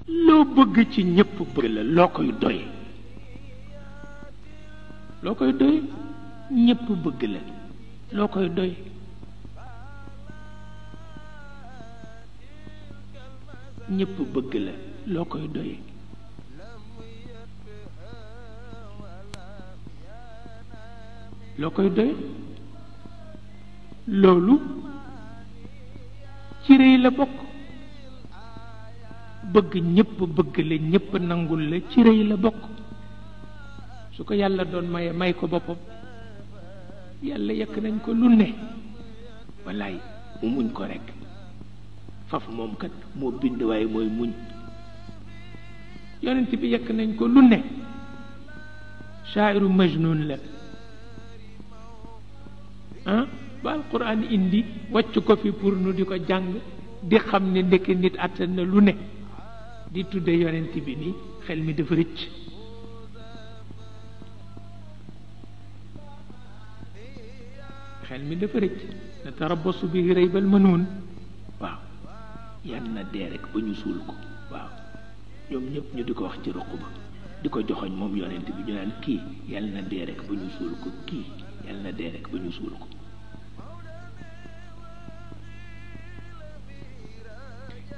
loo bëgg ci ñëpp bëgg la loo koy doy ñëpp bëgg la loo koy doy ñëpp bëgg la loo koy doy loo koy doy loolu ci rëy la bokk bëgg ñëpp bëgg la ñëpp nangul la ci rëy la bokk su ko yàlla doon maye may ko boppam yàlla yekk nañ ko lu ne wallaay mu muñ ko rekk faf moom kat moo bind waaye mooy muñ yonent bi yekk nañ ko lu ne shaa'iru majnun la ba alquran indi wàcc ko fi pour nu di ko jàng di xam ne ndekk nit àttan na lu ne di tudde yonent bi ni xel mi dafa rëcc xel mi dafa rëcc na tarabbasu bi raybal manuun waaw yan na dee rek ba ñu suul ko waaw ñoom ñëpp ñu di ko wax ci ruq ba di ko joxoñ moom yonent bi ñu naan kii yal na dee rek ba ñu suul ko kii yal na dee rek ba ñu suul ko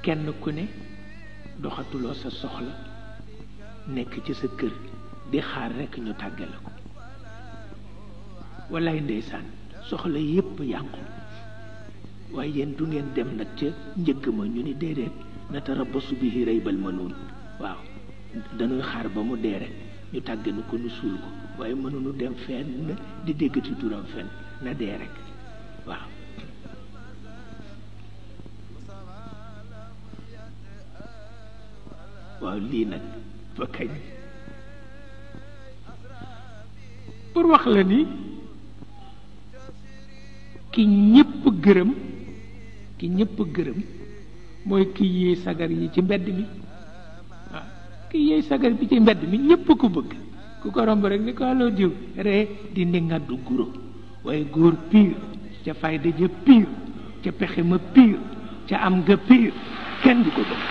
kenn ku ne doxatuloo sa soxla nekk ci sa kër di xaar rekk ñu tàggale ko wallaay ndeysaan soxla yépp yàqu waaye yéen du ngeen dem nag ca njëgg ma ñu ni déedéet natarabbasu bihi raybal manuun waaw dañuy xaar ba mu dee rek ñu tàgganu ko nu suul ko waaye mënuñu dem fenn di déggati turam fenn na dee rek waaw waaw lii nag ba kañ pour wax la ni ki ñépp gërëm mooy ki yéey sagar yi ci mbedd mi waaw ki yéey sagar bi ci mbedd mi ñépp ko bëgg ku ko romb rek ni ko aloo diw ree di ndi ngaddu guro waaye góor piir ca fayda ja piir ca pexe ma piir ca am nga piir kenn du ko bëgg